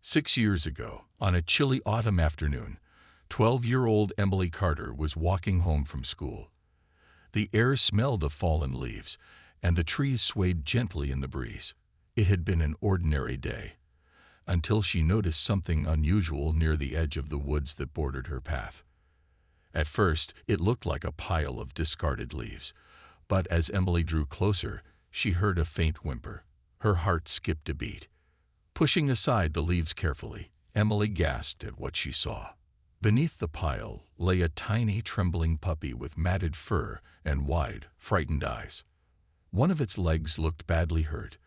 6 years ago, on a chilly autumn afternoon, 12-year-old Emily Carter was walking home from school. The air smelled of fallen leaves, and the trees swayed gently in the breeze. It had been an ordinary day, until she noticed something unusual near the edge of the woods that bordered her path. At first, it looked like a pile of discarded leaves, but as Emily drew closer, she heard a faint whimper. Her heart skipped a beat. Pushing aside the leaves carefully, Emily gasped at what she saw. Beneath the pile lay a tiny, trembling puppy with matted fur and wide, frightened eyes. One of its legs looked badly hurt,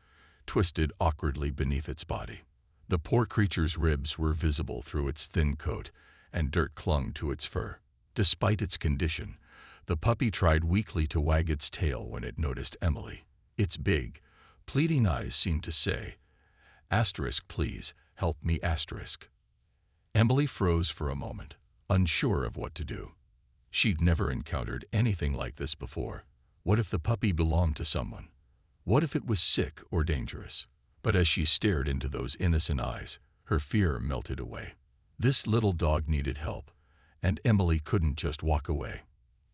twisted awkwardly beneath its body. The poor creature's ribs were visible through its thin coat, and dirt clung to its fur. Despite its condition, the puppy tried weakly to wag its tail when it noticed Emily. Its big, pleading eyes seemed to say, "Please, help me, asterisk." Emily froze for a moment, unsure of what to do. She'd never encountered anything like this before. What if the puppy belonged to someone? What if it was sick or dangerous? But as she stared into those innocent eyes, her fear melted away. This little dog needed help, and Emily couldn't just walk away.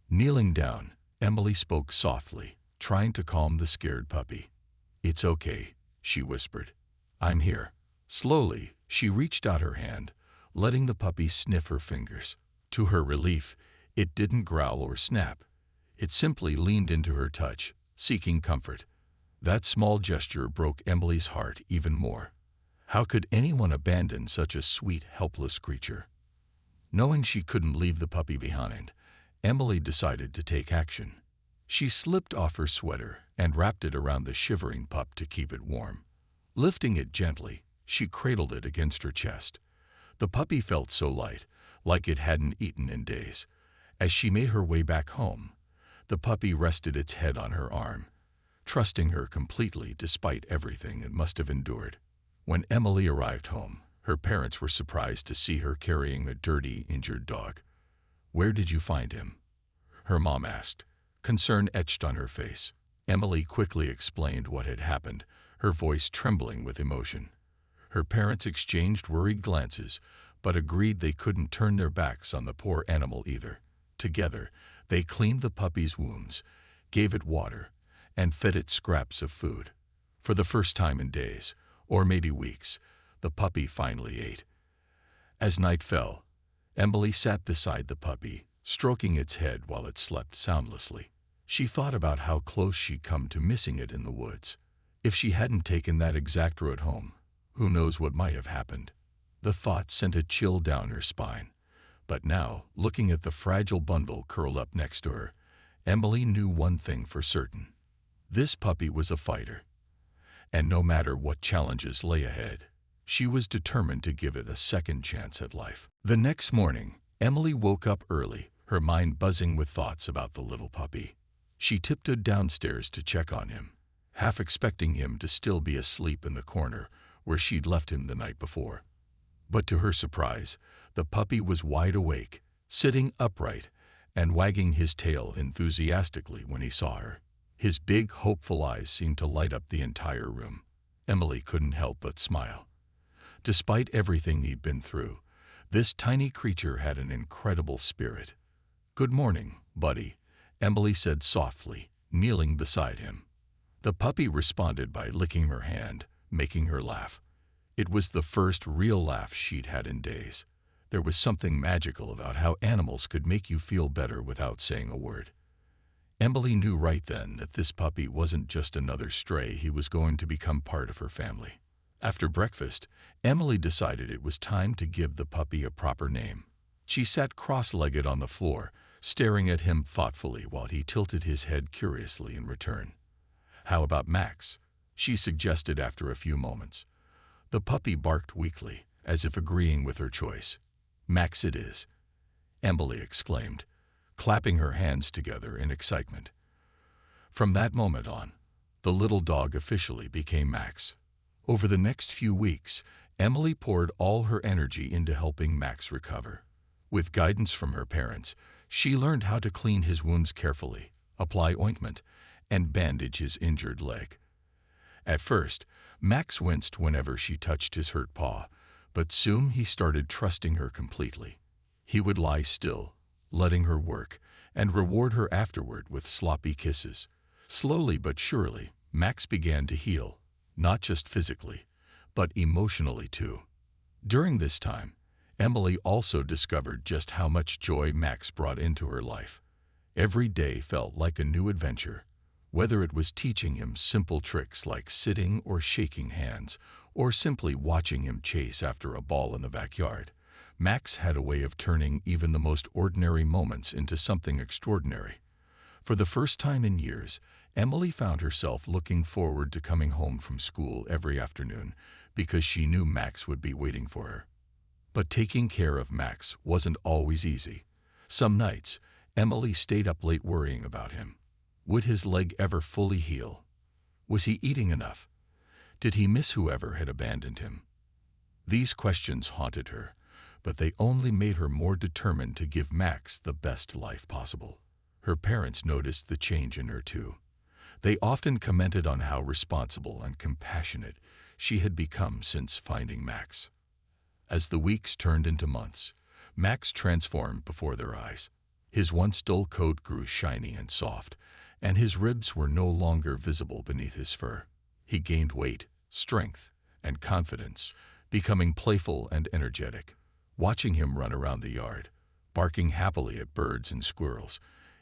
Kneeling down, Emily spoke softly, trying to calm the scared puppy. "It's okay," she whispered. "I'm here." Slowly, she reached out her hand, letting the puppy sniff her fingers. To her relief, it didn't growl or snap. It simply leaned into her touch, seeking comfort. That small gesture broke Emily's heart even more. How could anyone abandon such a sweet, helpless creature? Knowing she couldn't leave the puppy behind, Emily decided to take action. She slipped off her sweater and wrapped it around the shivering pup to keep it warm. Lifting it gently, she cradled it against her chest. The puppy felt so light, like it hadn't eaten in days. As she made her way back home, the puppy rested its head on her arm, trusting her completely despite everything it must have endured. When Emily arrived home, her parents were surprised to see her carrying a dirty, injured dog. "Where did you find him?" her mom asked, concern etched on her face. Emily quickly explained what had happened, her voice trembling with emotion. Her parents exchanged worried glances, but agreed they couldn't turn their backs on the poor animal either. Together, they cleaned the puppy's wounds, gave it water, and fed it scraps of food. For the first time in days, or maybe weeks, the puppy finally ate. As night fell, Emily sat beside the puppy, stroking its head while it slept soundlessly. She thought about how close she'd come to missing it in the woods. If she hadn't taken that exact road home, who knows what might have happened? The thought sent a chill down her spine. But now, looking at the fragile bundle curled up next to her, Emily knew one thing for certain. This puppy was a fighter. And no matter what challenges lay ahead, she was determined to give it a second chance at life. The next morning, Emily woke up early, her mind buzzing with thoughts about the little puppy. She tiptoed downstairs to check on him, half expecting him to still be asleep in the corner where she'd left him the night before. But to her surprise, the puppy was wide awake, sitting upright, and wagging his tail enthusiastically when he saw her. His big, hopeful eyes seemed to light up the entire room. Emily couldn't help but smile. Despite everything he'd been through, this tiny creature had an incredible spirit. "Good morning, buddy," Emily said softly, kneeling beside him. The puppy responded by licking her hand, making her laugh. It was the first real laugh she'd had in days. There was something magical about how animals could make you feel better without saying a word. Emily knew right then that this puppy wasn't just another stray, he was going to become part of her family. After breakfast, Emily decided it was time to give the puppy a proper name. She sat cross-legged on the floor, staring at him thoughtfully while he tilted his head curiously in return. "How about Max?" she suggested after a few moments. The puppy barked weakly, as if agreeing with her choice. "Max it is," Emily exclaimed, clapping her hands together in excitement. From that moment on, the little dog officially became Max. Over the next few weeks, Emily poured all her energy into helping Max recover. With guidance from her parents, she learned how to clean his wounds carefully, apply ointment, and bandage his injured leg. At first, Max winced whenever she touched his hurt paw, But soon he started trusting her completely. He would lie still, letting her work, and reward her afterward with sloppy kisses. Slowly but surely, Max began to heal, not just physically, but emotionally too. During this time, Emily also discovered just how much joy Max brought into her life. Every day felt like a new adventure, whether it was teaching him simple tricks like sitting or shaking hands, or simply watching him chase after a ball in the backyard. Max had a way of turning even the most ordinary moments into something extraordinary. For the first time in years, Emily found herself looking forward to coming home from school every afternoon because she knew Max would be waiting for her. But taking care of Max wasn't always easy. Some nights, Emily stayed up late worrying about him. Would his leg ever fully heal? Was he eating enough? Did he miss whoever had abandoned him? These questions haunted her, but they only made her more determined to give Max the best life possible. Her parents noticed the change in her too. They often commented on how responsible and compassionate she had become since finding Max. As the weeks turned into months, Max transformed before their eyes. His once dull coat grew shiny and soft, and his ribs were no longer visible beneath his fur. He gained weight, strength, and confidence, becoming playful and energetic. Watching him run around the yard, barking happily at birds and squirrels,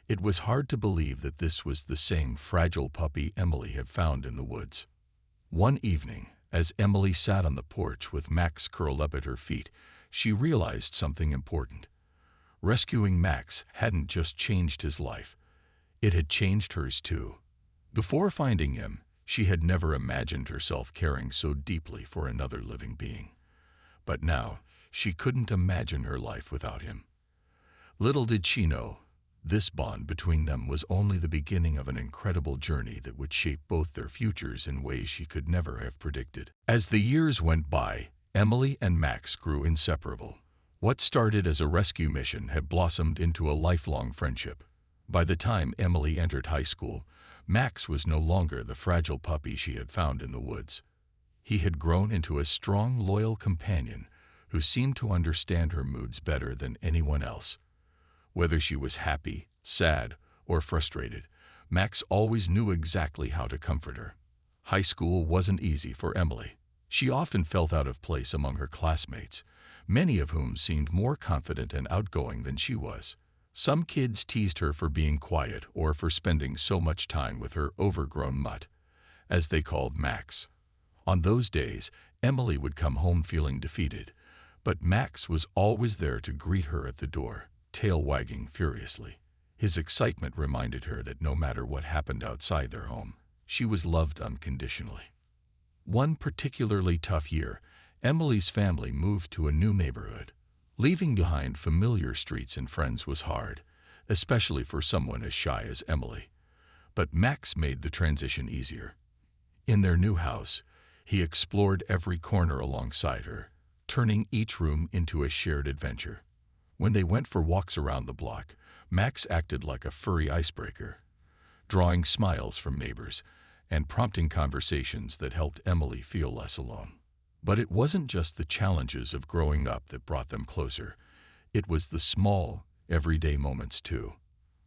it was hard to believe that this was the same fragile puppy Emily had found in the woods. One evening, as Emily sat on the porch with Max curled up at her feet, she realized something important. Rescuing Max hadn't just changed his life, it had changed hers too. Before finding him, she had never imagined herself caring so deeply for another living being. But now, she couldn't imagine her life without him. Little did she know, this bond between them was only the beginning of an incredible journey that would shape both their futures in ways she could never have predicted. As the years went by, Emily and Max grew inseparable. What started as a rescue mission had blossomed into a lifelong friendship. By the time Emily entered high school, Max was no longer the fragile puppy she had found in the woods. He had grown into a strong, loyal companion who seemed to understand her moods better than anyone else. Whether she was happy, sad, or frustrated, Max always knew exactly how to comfort her. High school wasn't easy for Emily. She often felt out of place among her classmates, many of whom seemed more confident and outgoing than she was. Some kids teased her for being quiet or for spending so much time with her overgrown mutt, as they called Max. On those days, Emily would come home feeling defeated, but Max was always there to greet her at the door, tail wagging furiously. His excitement reminded her that no matter what happened outside their home, she was loved unconditionally. One particularly tough year, Emily's family moved to a new neighborhood. Leaving behind familiar streets and friends was hard, especially for someone as shy as Emily. But Max made the transition easier. In their new house, he explored every corner alongside her, turning each room into a shared adventure. When they went for walks around the block, Max acted like a furry icebreaker, drawing smiles from neighbors and prompting conversations that helped Emily feel less alone. But it wasn't just the challenges of growing up that brought them closer. It was the small, everyday moments too.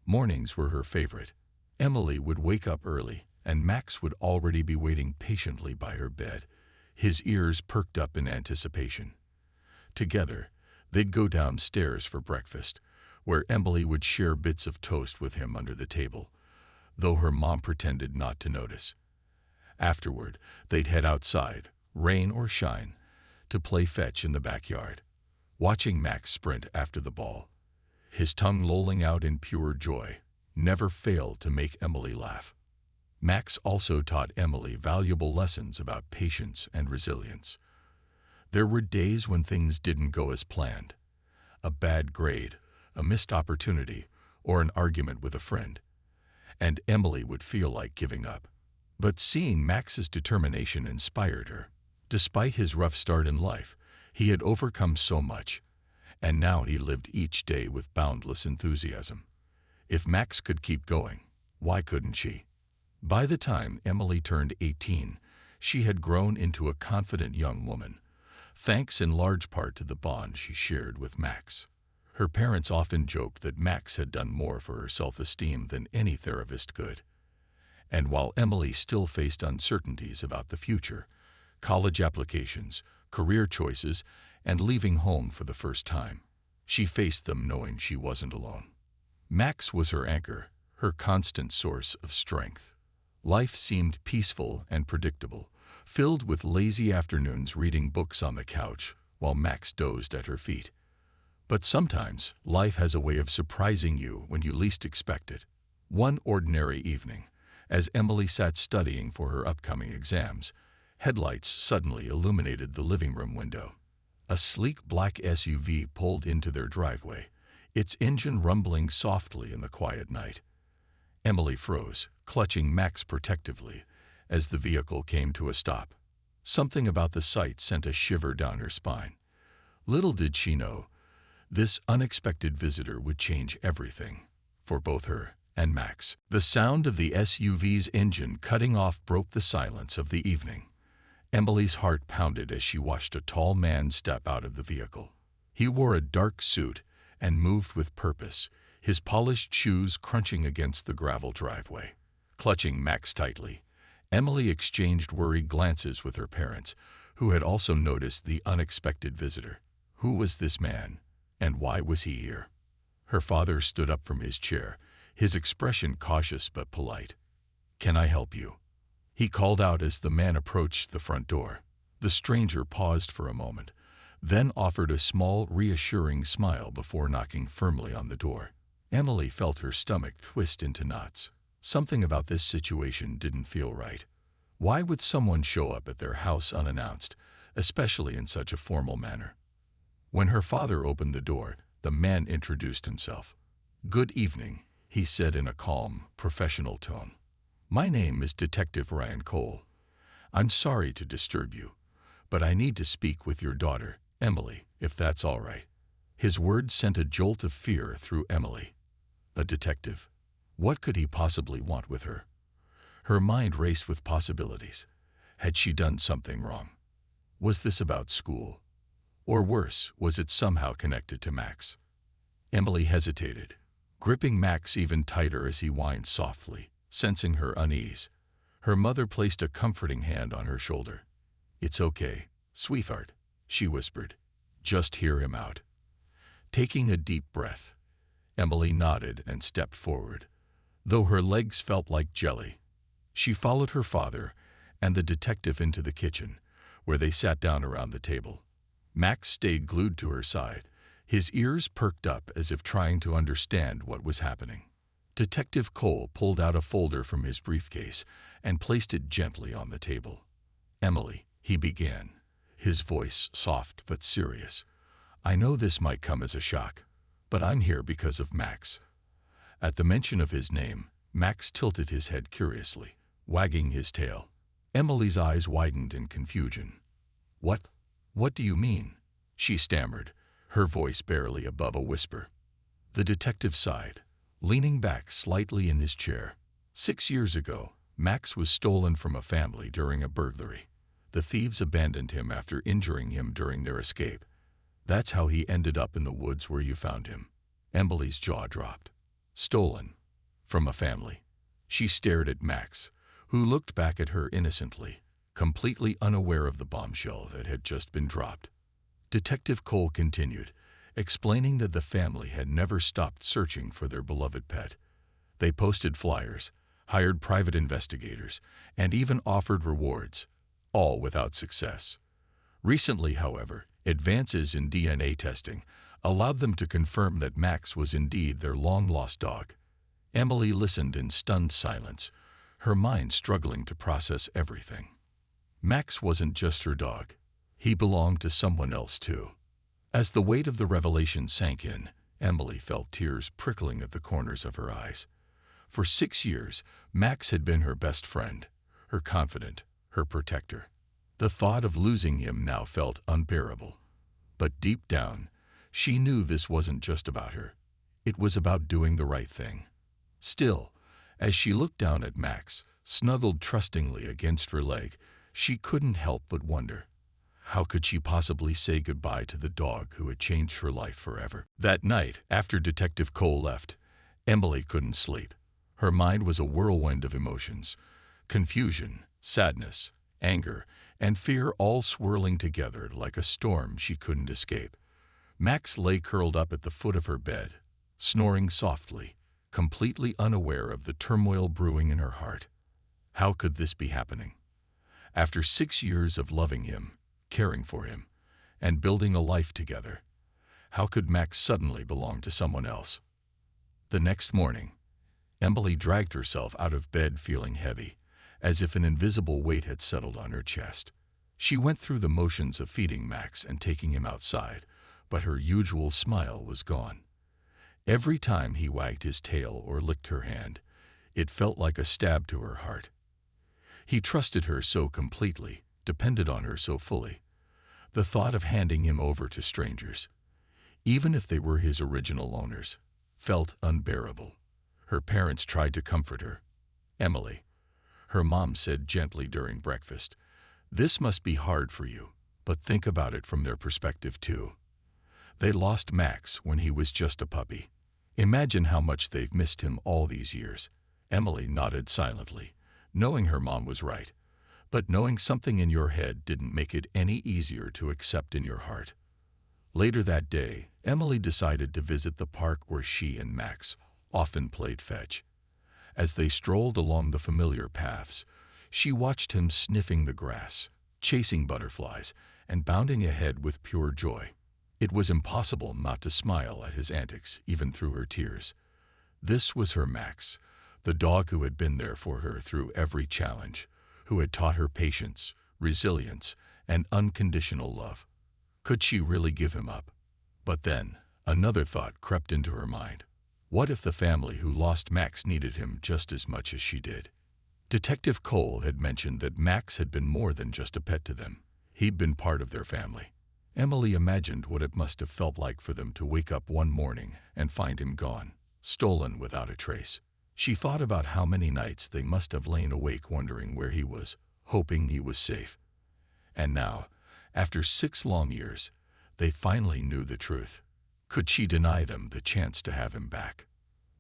Mornings were her favorite. Emily would wake up early, and Max would already be waiting patiently by her bed, his ears perked up in anticipation. Together, they'd go downstairs for breakfast, where Emily would share bits of toast with him under the table, though her mom pretended not to notice. Afterward, they'd head outside, rain or shine, to play fetch in the backyard. Watching Max sprint after the ball, his tongue lolling out in pure joy, never failed to make Emily laugh. Max also taught Emily valuable lessons about patience and resilience. There were days when things didn't go as planned. A bad grade, a missed opportunity, or an argument with a friend, and Emily would feel like giving up. But seeing Max's determination inspired her. Despite his rough start in life, he had overcome so much, and now he lived each day with boundless enthusiasm. If Max could keep going, why couldn't she? By the time Emily turned 18, she had grown into a confident young woman, thanks in large part to the bond she shared with Max. Her parents often joked that Max had done more for her self-esteem than any therapist could. And while Emily still faced uncertainties about the future, college applications, career choices, and leaving home for the first time, she faced them knowing she wasn't alone. Max was her anchor, her constant source of strength. Life seemed peaceful and predictable, filled with lazy afternoons reading books on the couch while Max dozed at her feet. But sometimes, life has a way of surprising you when you least expect it. One ordinary evening, as Emily sat studying for her upcoming exams, headlights suddenly illuminated the living room window. A sleek black SUV pulled into their driveway, its engine rumbling softly in the quiet night. Emily froze, clutching Max protectively, as the vehicle came to a stop. Something about the sight sent a shiver down her spine. Little did she know, this unexpected visitor would change everything for both her and Max. The sound of the SUV's engine cutting off broke the silence of the evening. Emily's heart pounded as she watched a tall man step out of the vehicle. He wore a dark suit and moved with purpose, his polished shoes crunching against the gravel driveway. Clutching Max tightly, Emily exchanged worried glances with her parents, who had also noticed the unexpected visitor. Who was this man, and why was he here? Her father stood up from his chair, his expression cautious but polite. "Can I help you?" he called out as the man approached the front door. The stranger paused for a moment, then offered a small, reassuring smile before knocking firmly on the door. Emily felt her stomach twist into knots. Something about this situation didn't feel right. Why would someone show up at their house unannounced, especially in such a formal manner? When her father opened the door, the man introduced himself. "Good evening," he said in a calm, professional tone. "My name is Detective Ryan Cole. I'm sorry to disturb you, but I need to speak with your daughter, Emily, if that's all right." His words sent a jolt of fear through Emily. A detective? What could he possibly want with her? Her mind raced with possibilities. Had she done something wrong? Was this about school? Or worse, was it somehow connected to Max? Emily hesitated, gripping Max even tighter as he whined softly, sensing her unease. Her mother placed a comforting hand on her shoulder. "It's okay, sweetheart," she whispered. "Just hear him out." Taking a deep breath, Emily nodded and stepped forward, though her legs felt like jelly. She followed her father and the detective into the kitchen, where they sat down around the table. Max stayed glued to her side, his ears perked up as if trying to understand what was happening. Detective Cole pulled out a folder from his briefcase and placed it gently on the table. "Emily," he began, his voice soft but serious, "I know this might come as a shock, but I'm here because of Max." At the mention of his name, Max tilted his head curiously, wagging his tail. Emily's eyes widened in confusion. What do you mean?" she stammered, her voice barely above a whisper. The detective sighed, leaning back slightly in his chair. 6 years ago, Max was stolen from a family during a burglary. The thieves abandoned him after injuring him during their escape. That's how he ended up in the woods where you found him. Emily's jaw dropped. Stolen from a family. She stared at Max, who looked back at her innocently, completely unaware of the bombshell that had just been dropped. Detective Cole continued, explaining that the family had never stopped searching for their beloved pet. They posted flyers, hired private investigators, and even offered rewards, all without success. Recently, however, advances in DNA testing allowed them to confirm that Max was indeed their long-lost dog. Emily listened in stunned silence, her mind struggling to process everything. Max wasn't just her dog. He belonged to someone else too. As the weight of the revelation sank in, Emily felt tears prickling at the corners of her eyes. For 6 years, Max had been her best friend, her confidant, her protector. The thought of losing him now felt unbearable. But deep down, she knew this wasn't just about her. It was about doing the right thing. Still, as she looked down at Max, snuggled trustingly against her leg, she couldn't help but wonder. How could she possibly say goodbye to the dog who had changed her life forever? That night, after Detective Cole left, Emily couldn't sleep. Her mind was a whirlwind of emotions: confusion, sadness, anger, and fear, all swirling together like a storm she couldn't escape. Max lay curled up at the foot of her bed, snoring softly, completely unaware of the turmoil brewing in her heart. How could this be happening? After 6 years of loving him, caring for him, and building a life together, how could Max suddenly belong to someone else? The next morning, Emily dragged herself out of bed feeling heavy, as if an invisible weight had settled on her chest. She went through the motions of feeding Max and taking him outside, but her usual smile was gone. Every time he wagged his tail or licked her hand, it felt like a stab to her heart. He trusted her so completely, depended on her so fully. The thought of handing him over to strangers, even if they were his original owners, felt unbearable. Her parents tried to comfort her. "Emily," her mom said gently during breakfast, "this must be hard for you, but think about it from their perspective too. They lost Max when he was just a puppy. Imagine how much they've missed him all these years." Emily nodded silently, knowing her mom was right. But knowing something in your head didn't make it any easier to accept in your heart. Later that day, Emily decided to visit the park where she and Max often played fetch. As they strolled along the familiar paths, she watched him sniffing the grass, chasing butterflies, and bounding ahead with pure joy. It was impossible not to smile at his antics, even through her tears. This was her Max, the dog who had been there for her through every challenge, who had taught her patience, resilience, and unconditional love. Could she really give him up? But then, another thought crept into her mind. What if the family who lost Max needed him just as much as she did? Detective Cole had mentioned that Max had been more than just a pet to them. He'd been part of their family. Emily imagined what it must have felt like for them to wake up one morning and find him gone, stolen without a trace. She thought about how many nights they must have lain awake wondering where he was, hoping he was safe. And now, after 6 long years, they finally knew the truth. Could she deny them the chance to have him back?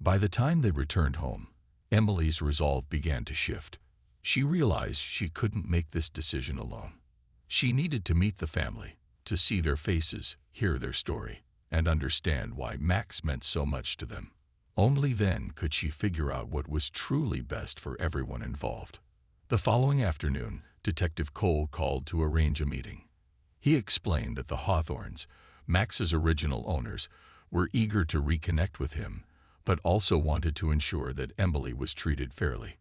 By the time they returned home, Emily's resolve began to shift. She realized she couldn't make this decision alone. She needed to meet the family, to see their faces, hear their story, and understand why Max meant so much to them. Only then could she figure out what was truly best for everyone involved. The following afternoon, Detective Cole called to arrange a meeting. He explained that the Hawthorns, Max's original owners, were eager to reconnect with him, but also wanted to ensure that Emily was treated fairly.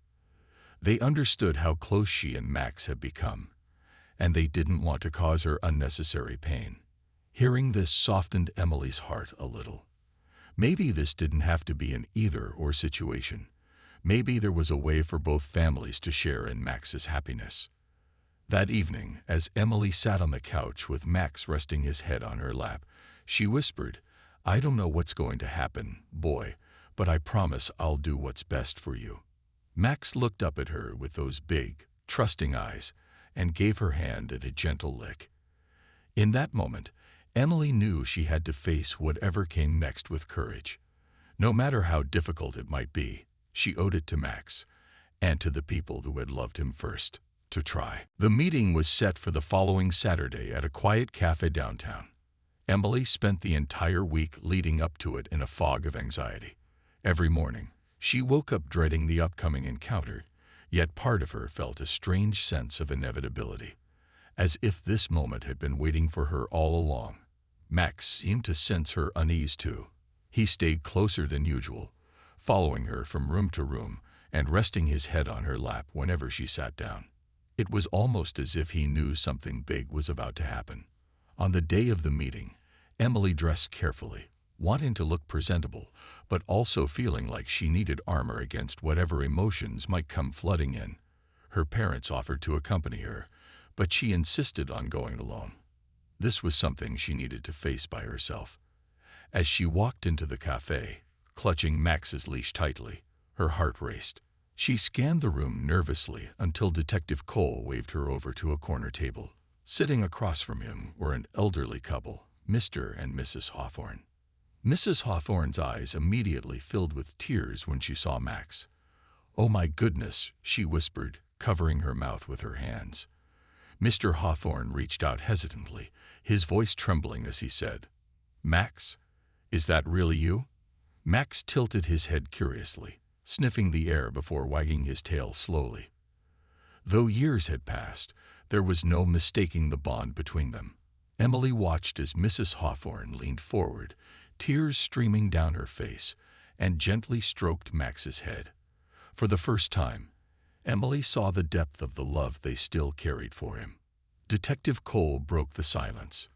They understood how close she and Max had become, and they didn't want to cause her unnecessary pain. Hearing this softened Emily's heart a little. Maybe this didn't have to be an either-or situation. Maybe there was a way for both families to share in Max's happiness. That evening, as Emily sat on the couch with Max resting his head on her lap, she whispered, "I don't know what's going to happen, boy, but I promise I'll do what's best for you." Max looked up at her with those big, trusting eyes and gave her hand a gentle lick. In that moment, Emily knew she had to face whatever came next with courage. No matter how difficult it might be, she owed it to Max, and to the people who had loved him first, to try. The meeting was set for the following Saturday at a quiet cafe downtown. Emily spent the entire week leading up to it in a fog of anxiety. Every morning, she woke up dreading the upcoming encounter, yet part of her felt a strange sense of inevitability, as if this moment had been waiting for her all along. Max seemed to sense her unease too. He stayed closer than usual, following her from room to room and resting his head on her lap whenever she sat down. It was almost as if he knew something big was about to happen. On the day of the meeting, Emily dressed carefully, wanting to look presentable, but also feeling like she needed armor against whatever emotions might come flooding in. Her parents offered to accompany her, but she insisted on going alone. This was something she needed to face by herself. As she walked into the cafe, clutching Max's leash tightly, her heart raced. She scanned the room nervously until Detective Cole waved her over to a corner table. Sitting across from him were an elderly couple, Mr. and Mrs. Hawthorne. Mrs. Hawthorne's eyes immediately filled with tears when she saw Max. "Oh my goodness," she whispered, covering her mouth with her hands. Mr. Hawthorne reached out hesitantly, his voice trembling as he said, "Max, is that really you?" Max tilted his head curiously, sniffing the air before wagging his tail slowly. Though years had passed, there was no mistaking the bond between them. Emily watched as Mrs. Hawthorne leaned forward, tears streaming down her face, and gently stroked Max's head. For the first time, Emily saw the depth of the love they still carried for him. Detective Cole broke the silence.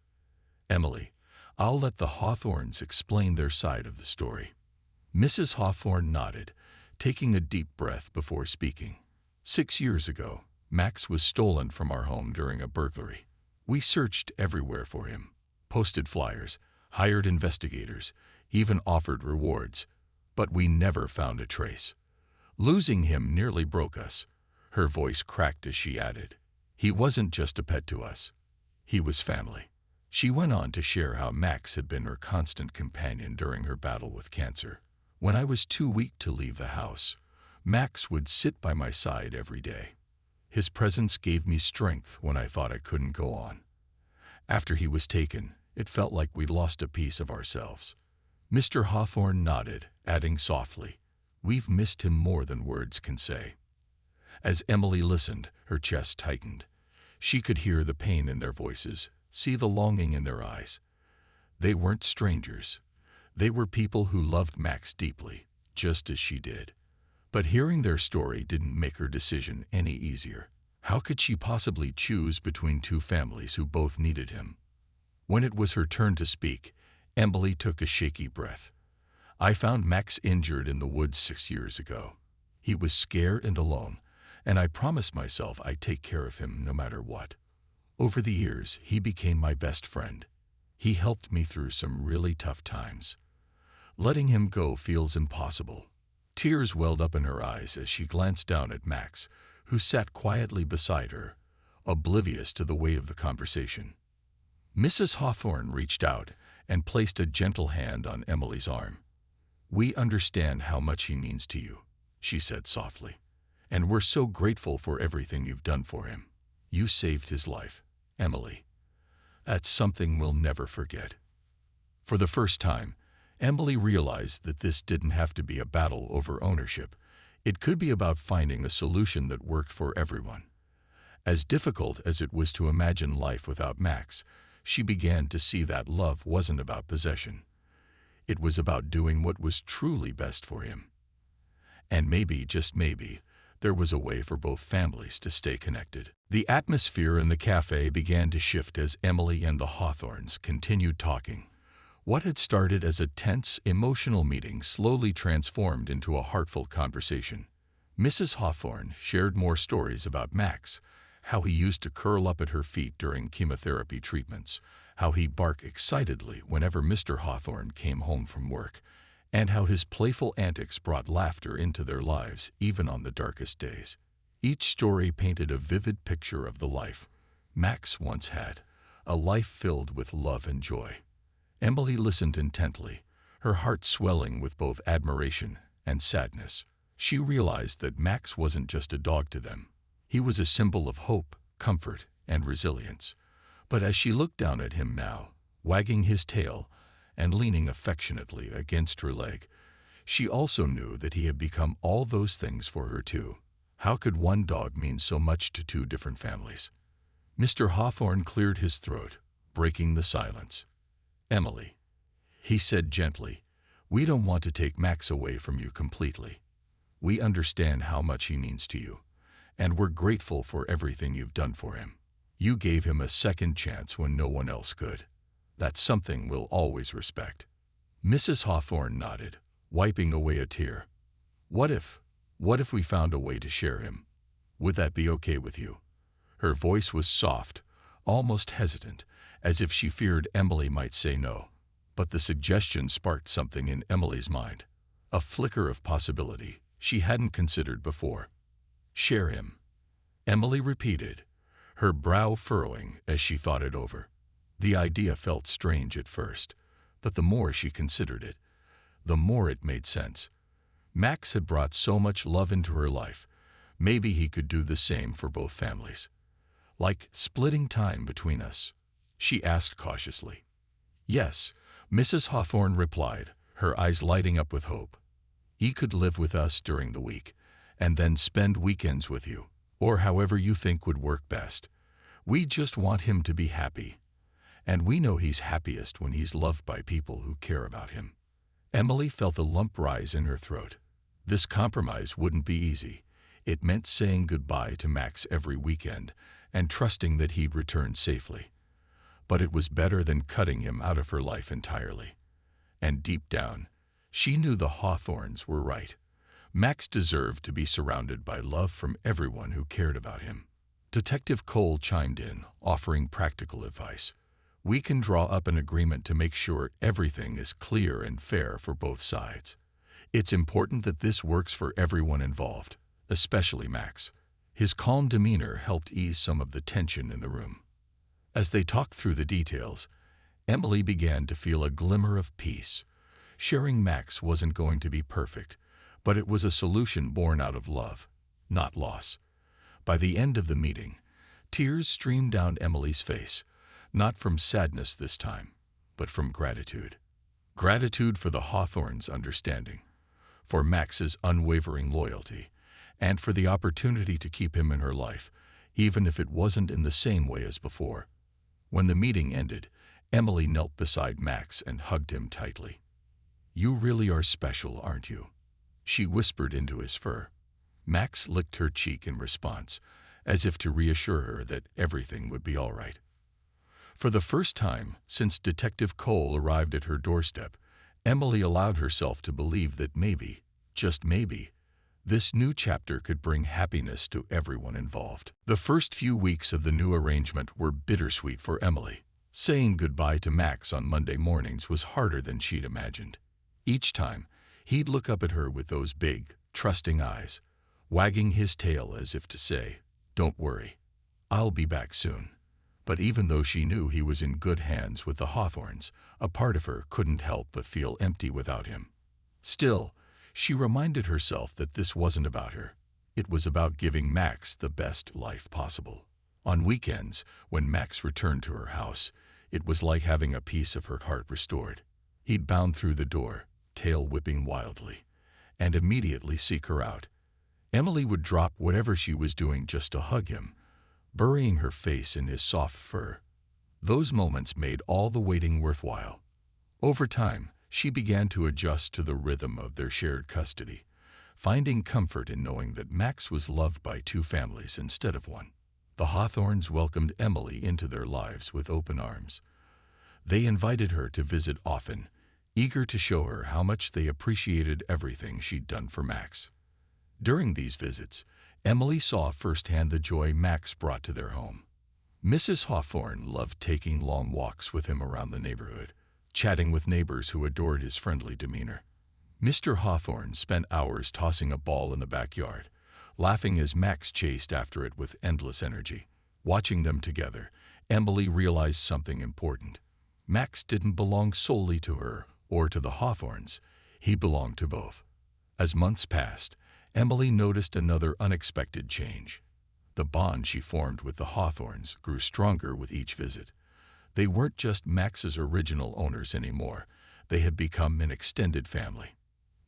"Emily, I'll let the Hawthornes explain their side of the story." Mrs. Hawthorne nodded, taking a deep breath before speaking. 6 years ago, Max was stolen from our home during a burglary. We searched everywhere for him, posted flyers, hired investigators, even offered rewards, but we never found a trace. Losing him nearly broke us. Her voice cracked as she added, "He wasn't just a pet to us. He was family." She went on to share how Max had been her constant companion during her battle with cancer. "When I was too weak to leave the house, Max would sit by my side every day. His presence gave me strength when I thought I couldn't go on. After he was taken, it felt like we'd lost a piece of ourselves." Mr. Hawthorne nodded, adding softly, "We've missed him more than words can say." As Emily listened, her chest tightened. She could hear the pain in their voices, see the longing in their eyes. They weren't strangers. They were people who loved Max deeply, just as she did. But hearing their story didn't make her decision any easier. How could she possibly choose between two families who both needed him? When it was her turn to speak, Emily took a shaky breath. "I found Max injured in the woods 6 years ago. He was scared and alone, and I promised myself I'd take care of him no matter what. Over the years, he became my best friend. He helped me through some really tough times. Letting him go feels impossible." Tears welled up in her eyes as she glanced down at Max, who sat quietly beside her, oblivious to the weight of the conversation. Mrs. Hawthorne reached out and placed a gentle hand on Emily's arm. "We understand how much he means to you," she said softly, "and we're so grateful for everything you've done for him. You saved his life, Emily. That's something we'll never forget." For the first time, Emily realized that this didn't have to be a battle over ownership. It could be about finding a solution that worked for everyone. As difficult as it was to imagine life without Max, she began to see that love wasn't about possession. It was about doing what was truly best for him. And maybe, just maybe, there was a way for both families to stay connected. The atmosphere in the cafe began to shift as Emily and the Hawthornes continued talking. What had started as a tense, emotional meeting slowly transformed into a heartfelt conversation. Mrs. Hawthorne shared more stories about Max, how he used to curl up at her feet during chemotherapy treatments, how he'd bark excitedly whenever Mr. Hawthorne came home from work, and how his playful antics brought laughter into their lives even on the darkest days. Each story painted a vivid picture of the life Max once had, a life filled with love and joy. Emily listened intently, her heart swelling with both admiration and sadness. She realized that Max wasn't just a dog to them. He was a symbol of hope, comfort, and resilience. But as she looked down at him now, wagging his tail and leaning affectionately against her leg, she also knew that he had become all those things for her too. How could one dog mean so much to two different families? Mr. Hawthorne cleared his throat, breaking the silence. "Emily," he said gently, "we don't want to take Max away from you completely. We understand how much he means to you, and we're grateful for everything you've done for him. You gave him a second chance when no one else could. That's something we'll always respect." Mrs. Hawthorne nodded, wiping away a tear. What if we found a way to share him? Would that be okay with you?" Her voice was soft, almost hesitant, as if she feared Emily might say no. But the suggestion sparked something in Emily's mind, a flicker of possibility she hadn't considered before. "Share him," Emily repeated, her brow furrowing as she thought it over. The idea felt strange at first, but the more she considered it, the more it made sense. Max had brought so much love into her life. Maybe he could do the same for both families. Like splitting time between us? She asked cautiously. Yes, Mrs. Hawthorne replied, her eyes lighting up with hope. He could live with us during the week, and then spend weekends with you, or however you think would work best. We just want him to be happy. And we know he's happiest when he's loved by people who care about him. Emily felt a lump rise in her throat. This compromise wouldn't be easy. It meant saying goodbye to Max every weekend and trusting that he'd return safely. But it was better than cutting him out of her life entirely. And deep down, she knew the Hawthorns were right. Max deserved to be surrounded by love from everyone who cared about him. Detective Cole chimed in, offering practical advice. We can draw up an agreement to make sure everything is clear and fair for both sides. It's important that this works for everyone involved, especially Max. His calm demeanor helped ease some of the tension in the room. As they talked through the details, Emily began to feel a glimmer of peace. Sharing Max wasn't going to be perfect, but it was a solution born out of love, not loss. By the end of the meeting, tears streamed down Emily's face, not from sadness this time, but from gratitude. Gratitude for the Hawthorns' understanding, for Max's unwavering loyalty, and for the opportunity to keep him in her life, even if it wasn't in the same way as before. When the meeting ended, Emily knelt beside Max and hugged him tightly. You really are special, aren't you? She whispered into his fur. Max licked her cheek in response, as if to reassure her that everything would be all right. For the first time since Detective Cole arrived at her doorstep, Emily allowed herself to believe that maybe, just maybe, this new chapter could bring happiness to everyone involved. The first few weeks of the new arrangement were bittersweet for Emily. Saying goodbye to Max on Monday mornings was harder than she'd imagined. Each time, he'd look up at her with those big, trusting eyes, wagging his tail as if to say, "Don't worry, I'll be back soon." But even though she knew he was in good hands with the Hawthorns, a part of her couldn't help but feel empty without him. Still, she reminded herself that this wasn't about her. It was about giving Max the best life possible. On weekends, when Max returned to her house, it was like having a piece of her heart restored. He'd bound through the door, tail whipping wildly, and immediately seek her out. Emily would drop whatever she was doing just to hug him, burying her face in his soft fur. Those moments made all the waiting worthwhile. Over time, she began to adjust to the rhythm of their shared custody, finding comfort in knowing that Max was loved by two families instead of one. The Hawthorns welcomed Emily into their lives with open arms. They invited her to visit often, eager to show her how much they appreciated everything she'd done for Max. During these visits, Emily saw firsthand the joy Max brought to their home. Mrs. Hawthorne loved taking long walks with him around the neighborhood, chatting with neighbors who adored his friendly demeanor. Mr. Hawthorne spent hours tossing a ball in the backyard, laughing as Max chased after it with endless energy. Watching them together, Emily realized something important. Max didn't belong solely to her or to the Hawthorns. He belonged to both. As months passed, Emily noticed another unexpected change. The bond she formed with the Hawthorns grew stronger with each visit. They weren't just Max's original owners anymore. They had become an extended family.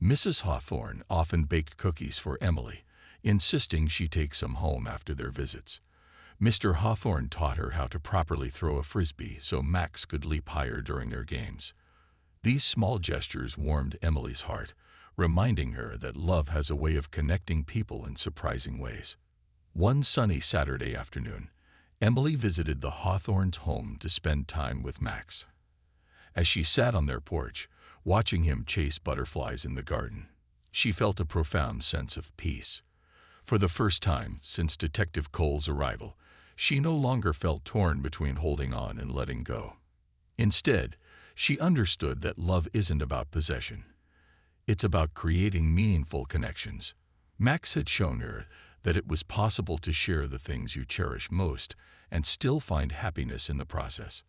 Mrs. Hawthorne often baked cookies for Emily, insisting she take some home after their visits. Mr. Hawthorne taught her how to properly throw a frisbee so Max could leap higher during their games. These small gestures warmed Emily's heart, reminding her that love has a way of connecting people in surprising ways. One sunny Saturday afternoon, Emily visited the Hawthorns' home to spend time with Max. As she sat on their porch, watching him chase butterflies in the garden, she felt a profound sense of peace. For the first time since Detective Cole's arrival, she no longer felt torn between holding on and letting go. Instead, she understood that love isn't about possession. It's about creating meaningful connections. Max had shown her that it was possible to share the things you cherish most and still find happiness in the process.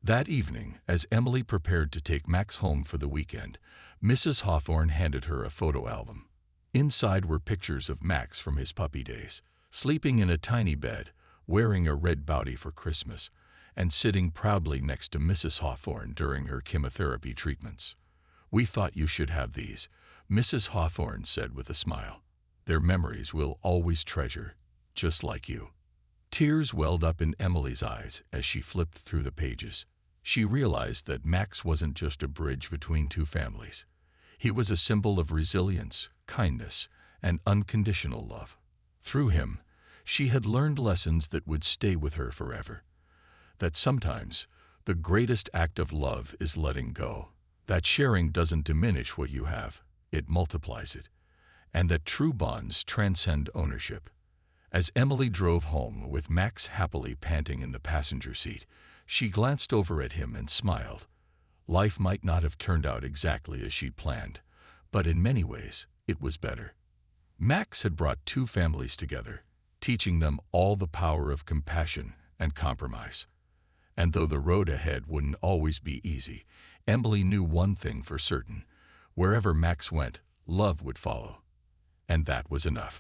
That evening, as Emily prepared to take Max home for the weekend, Mrs. Hawthorne handed her a photo album. Inside were pictures of Max from his puppy days, sleeping in a tiny bed, wearing a red bowie for Christmas, and sitting proudly next to Mrs. Hawthorne during her chemotherapy treatments. "We thought you should have these," Mrs. Hawthorne said with a smile. "Their memories we'll always treasure, just like you." Tears welled up in Emily's eyes as she flipped through the pages. She realized that Max wasn't just a bridge between two families. He was a symbol of resilience, kindness, and unconditional love. Through him, she had learned lessons that would stay with her forever. That sometimes, the greatest act of love is letting go. That sharing doesn't diminish what you have, it multiplies it. And that true bonds transcend ownership. As Emily drove home with Max happily panting in the passenger seat, she glanced over at him and smiled. Life might not have turned out exactly as she'd planned, but in many ways, it was better. Max had brought two families together, teaching them all the power of compassion and compromise. And though the road ahead wouldn't always be easy, Emily knew one thing for certain: wherever Max went, love would follow. And that was enough.